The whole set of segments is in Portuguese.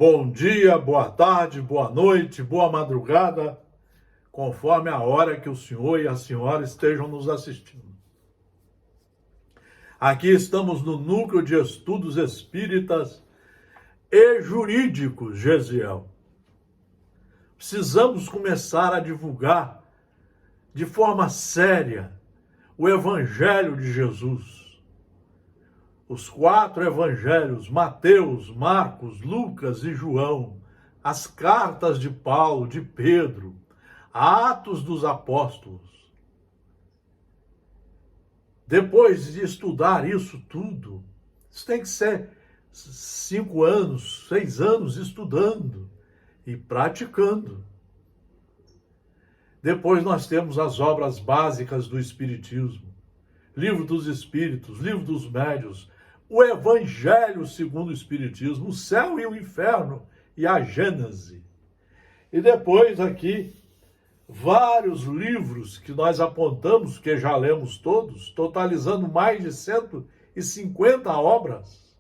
Bom dia, boa tarde, boa noite, boa madrugada, conforme a hora que o senhor e a senhora estejam nos assistindo. Aqui estamos no Núcleo de Estudos Espíritas e Jurídicos, Gesiel. Precisamos começar a divulgar de forma séria o Evangelho de Jesus. Os 4 evangelhos, Mateus, Marcos, Lucas e João, as cartas de Paulo, de Pedro, Atos dos Apóstolos. Depois de estudar isso tudo, isso tem que ser 5 anos, 6 anos estudando e praticando. Depois nós temos as obras básicas do Espiritismo, Livro dos Espíritos, Livro dos Médiuns, o Evangelho segundo o Espiritismo, o céu e o inferno e a Gênese. E depois aqui, vários livros que nós apontamos, que já lemos todos, totalizando mais de 150 obras.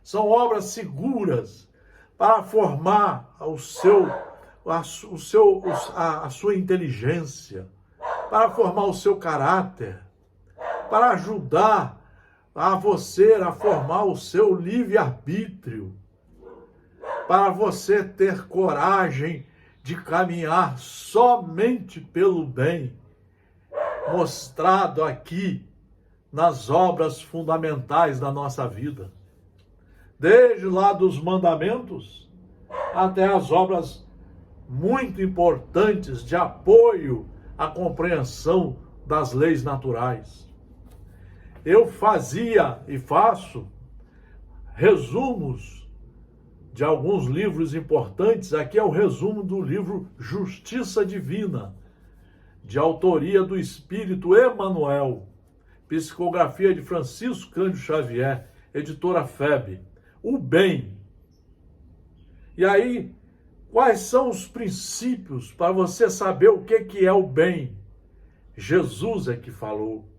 São obras seguras para formar a sua inteligência, para formar o seu caráter, para ajudar a você a formar o seu livre-arbítrio, para você ter coragem de caminhar somente pelo bem, mostrado aqui nas obras fundamentais da nossa vida. Desde lá dos mandamentos até as obras muito importantes de apoio à compreensão das leis naturais. Eu fazia e faço resumos de alguns livros importantes. Aqui é o resumo do livro Justiça Divina, de autoria do Espírito Emmanuel, psicografia de Francisco Cândido Xavier, editora FEB. O bem. E aí, quais são os princípios para você saber o que é o bem? Jesus é que falou.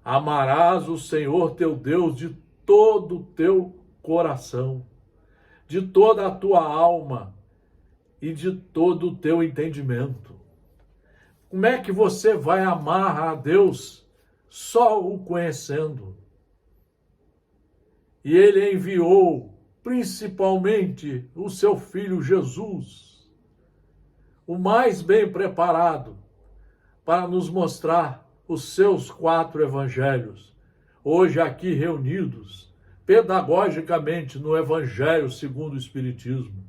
Amarás o Senhor teu Deus de todo o teu coração, de toda a tua alma e de todo o teu entendimento. Como é que você vai amar a Deus só o conhecendo? E ele enviou principalmente o seu Filho Jesus, o mais bem preparado para nos mostrar os seus 4 evangelhos, hoje aqui reunidos, pedagogicamente no Evangelho segundo o Espiritismo.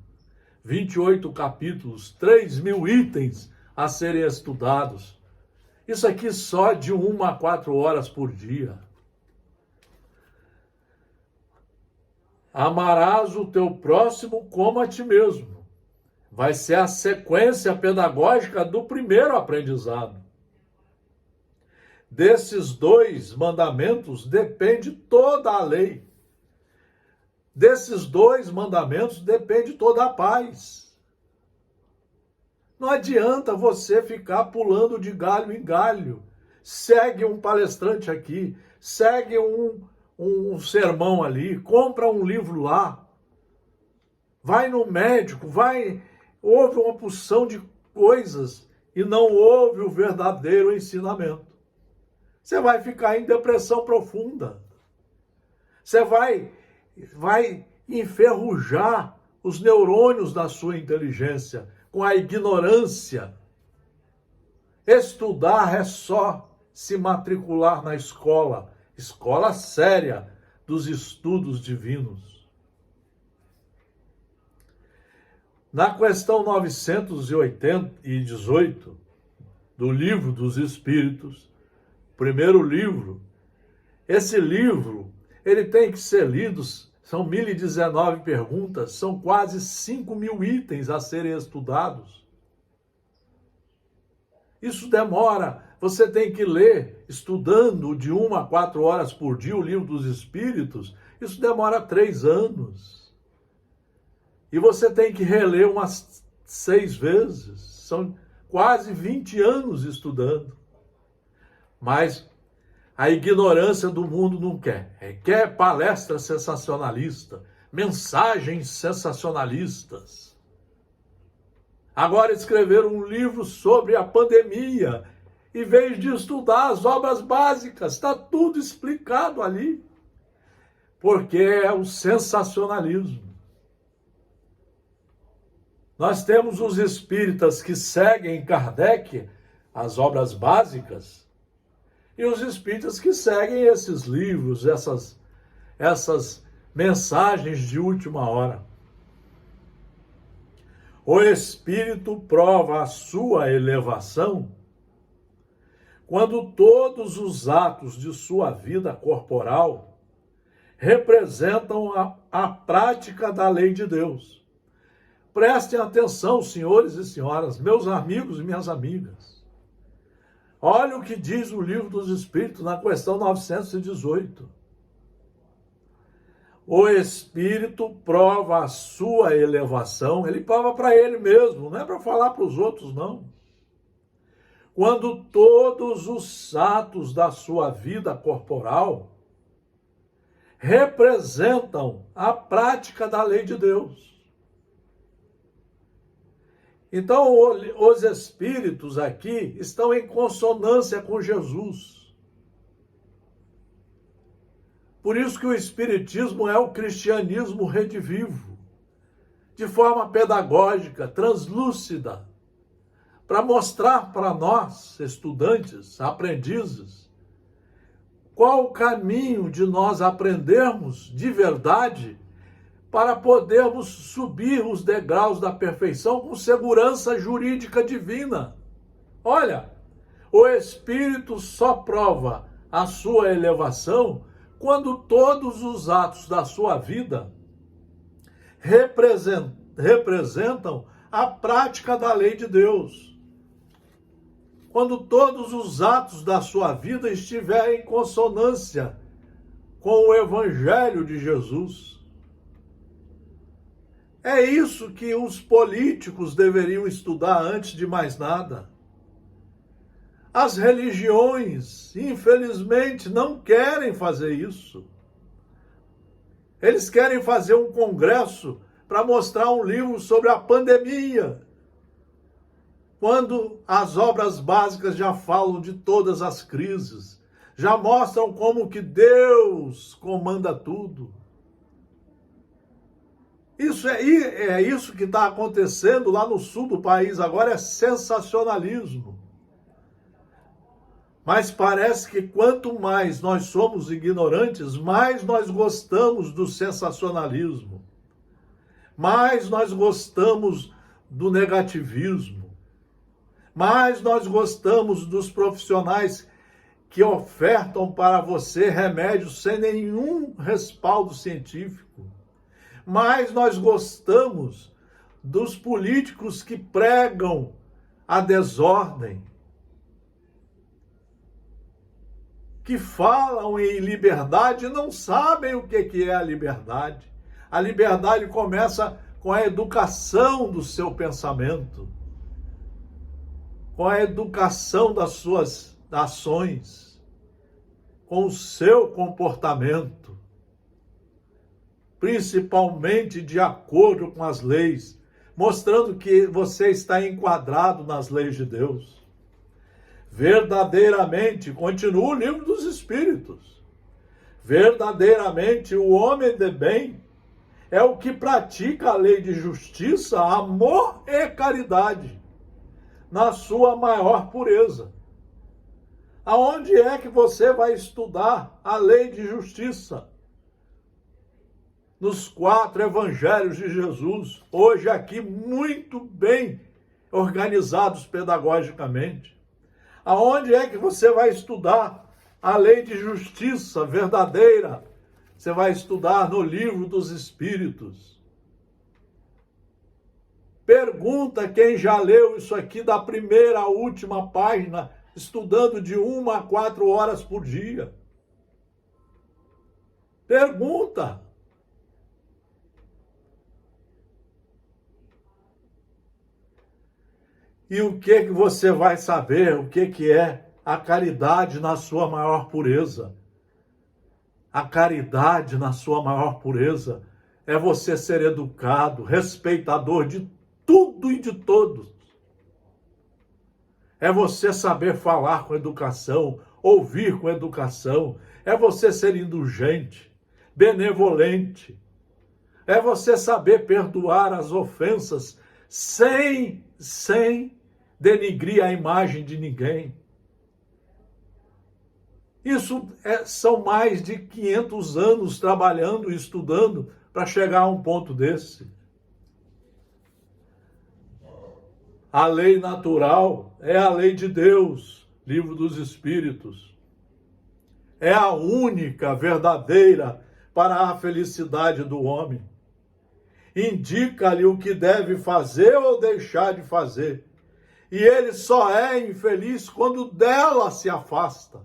28 capítulos, 3.000 itens a serem estudados. Isso aqui só de 1 a 4 horas por dia. Amarás o teu próximo como a ti mesmo. Vai ser a sequência pedagógica do primeiro aprendizado. Desses 2 mandamentos depende toda a lei. Desses 2 mandamentos depende toda a paz. Não adianta você ficar pulando de galho em galho. Segue um palestrante aqui, segue um sermão ali, compra um livro lá, vai no médico, ouve uma porção de coisas e não ouve o verdadeiro ensinamento. Você vai ficar em depressão profunda. Você vai enferrujar os neurônios da sua inteligência com a ignorância. Estudar é só se matricular na escola séria dos estudos divinos. Na questão 918 do Livro dos Espíritos, primeiro livro, esse livro, ele tem que ser lido, são 1.019 perguntas, são quase 5.000 itens a serem estudados. Isso demora, você tem que ler, estudando de 1 a 4 horas por dia o Livro dos Espíritos, isso demora 3 anos. E você tem que reler umas 6 vezes, são quase 20 anos estudando. Mas a ignorância do mundo não quer. Quer palestra sensacionalista, mensagens sensacionalistas. Agora escreveram um livro sobre a pandemia, em vez de estudar as obras básicas, está tudo explicado ali, porque é o sensacionalismo. Nós temos os espíritas que seguem Kardec, as obras básicas, e os espíritas que seguem esses livros, essas mensagens de última hora. O espírito prova a sua elevação quando todos os atos de sua vida corporal representam a prática da lei de Deus. Prestem atenção, senhores e senhoras, meus amigos e minhas amigas. Olha o que diz o Livro dos Espíritos na questão 918. O Espírito prova a sua elevação, ele prova para ele mesmo, não é para falar para os outros, não. Quando todos os atos da sua vida corporal representam a prática da lei de Deus. Então, os espíritos aqui estão em consonância com Jesus. Por isso que o espiritismo é o cristianismo redivivo, de forma pedagógica, translúcida, para mostrar para nós, estudantes, aprendizes, qual o caminho de nós aprendermos de verdade para podermos subir os degraus da perfeição com segurança jurídica divina. Olha, o Espírito só prova a sua elevação quando todos os atos da sua vida representam a prática da lei de Deus. Quando todos os atos da sua vida estiverem em consonância com o Evangelho de Jesus. É isso que os políticos deveriam estudar antes de mais nada. As religiões, infelizmente, não querem fazer isso. Eles querem fazer um congresso para mostrar um livro sobre a pandemia, quando as obras básicas já falam de todas as crises, já mostram como que Deus comanda tudo. É isso que está acontecendo lá no sul do país agora, é sensacionalismo. Mas parece que quanto mais nós somos ignorantes, mais nós gostamos do sensacionalismo, mais nós gostamos do negativismo, mais nós gostamos dos profissionais que ofertam para você remédios sem nenhum respaldo científico. Mas nós gostamos dos políticos que pregam a desordem, que falam em liberdade e não sabem o que é a liberdade. A liberdade começa com a educação do seu pensamento, com a educação das suas ações, com o seu comportamento, principalmente de acordo com as leis, mostrando que você está enquadrado nas leis de Deus. Verdadeiramente, continua o Livro dos Espíritos, verdadeiramente o homem de bem é o que pratica a lei de justiça, amor e caridade, na sua maior pureza. Aonde é que você vai estudar a lei de justiça? Nos 4 evangelhos de Jesus, hoje aqui muito bem organizados pedagogicamente. Aonde é que você vai estudar a lei de justiça verdadeira? Você vai estudar no Livro dos Espíritos. Pergunta quem já leu isso aqui da primeira à última página, estudando de 1 a 4 horas por dia. Pergunta. E o que você vai saber, o que é a caridade na sua maior pureza? A caridade na sua maior pureza é você ser educado, respeitador de tudo e de todos. É você saber falar com educação, ouvir com educação. É você ser indulgente, benevolente. É você saber perdoar as ofensas sem denigrir a imagem de ninguém. Isso são mais de 500 anos trabalhando e estudando para chegar a um ponto desse. A lei natural é a lei de Deus, Livro dos Espíritos. É a única verdadeira para a felicidade do homem. Indica-lhe o que deve fazer ou deixar de fazer. E ele só é infeliz quando dela se afasta.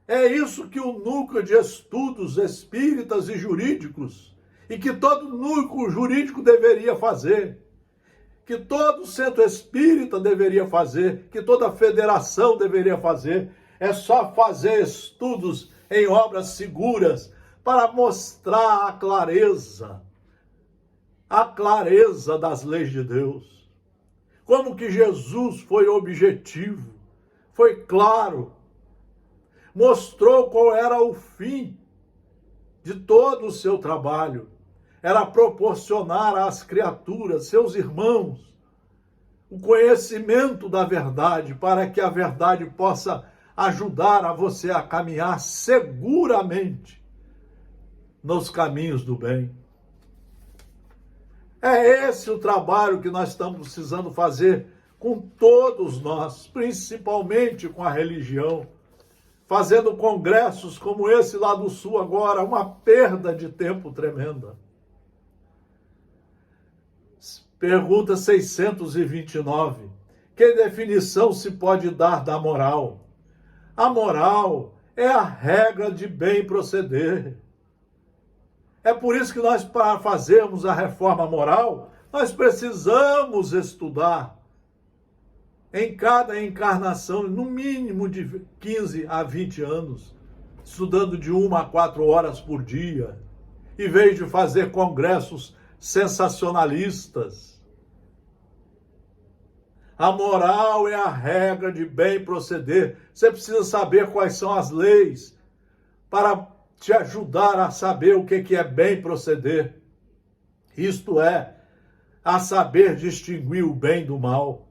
É isso que o núcleo de estudos espíritas e jurídicos, e que todo núcleo jurídico deveria fazer, que todo centro espírita deveria fazer, que toda federação deveria fazer, é só fazer estudos em obras seguras para mostrar a clareza das leis de Deus. Como que Jesus foi objetivo, foi claro, mostrou qual era o fim de todo o seu trabalho. Era proporcionar às criaturas, seus irmãos, o conhecimento da verdade, para que a verdade possa ajudar a você a caminhar seguramente nos caminhos do bem. É esse o trabalho que nós estamos precisando fazer com todos nós, principalmente com a religião, fazendo congressos como esse lá do Sul agora, uma perda de tempo tremenda. Pergunta 629. Que definição se pode dar da moral? A moral é a regra de bem proceder. É por isso que nós, para fazermos a reforma moral, nós precisamos estudar em cada encarnação, no mínimo de 15 a 20 anos, estudando de 1 a 4 horas por dia, em vez de fazer congressos sensacionalistas. A moral é a regra de bem proceder. Você precisa saber quais são as leis para te ajudar a saber o que é bem proceder. Isto é, a saber distinguir o bem do mal.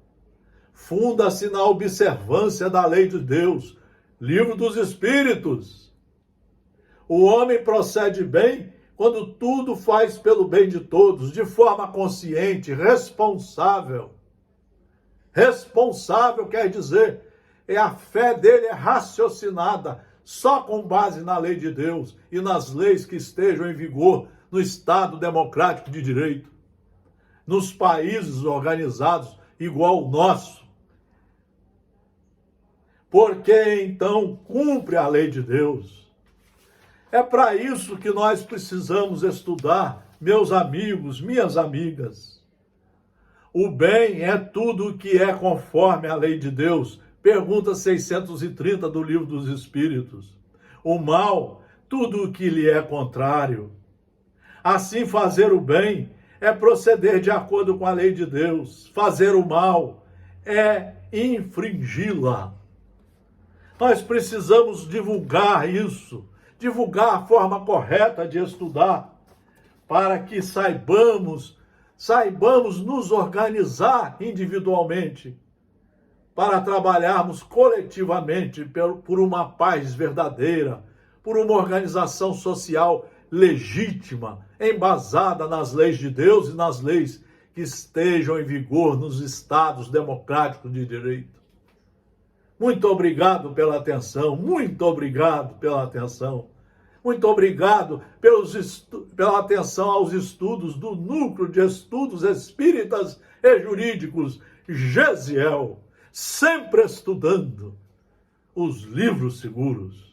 Funda-se na observância da lei de Deus, Livro dos Espíritos. O homem procede bem quando tudo faz pelo bem de todos, de forma consciente, responsável. Responsável quer dizer, a fé dele é raciocinada, só com base na lei de Deus e nas leis que estejam em vigor no Estado democrático de direito, nos países organizados igual o nosso. Porque então cumpre a lei de Deus. É para isso que nós precisamos estudar, meus amigos, minhas amigas. O bem é tudo o que é conforme a lei de Deus. Pergunta 630 do Livro dos Espíritos. O mal, tudo o que lhe é contrário. Assim, fazer o bem é proceder de acordo com a lei de Deus. Fazer o mal é infringi-la. Nós precisamos divulgar isso, divulgar a forma correta de estudar, para que saibamos nos organizar individualmente, para trabalharmos coletivamente por uma paz verdadeira, por uma organização social legítima, embasada nas leis de Deus e nas leis que estejam em vigor nos estados democráticos de direito. Muito obrigado pela atenção, muito obrigado pela atenção. Muito obrigado pela atenção aos estudos do Núcleo de Estudos Espíritas e Jurídicos, GESIEL, sempre estudando os livros seguros.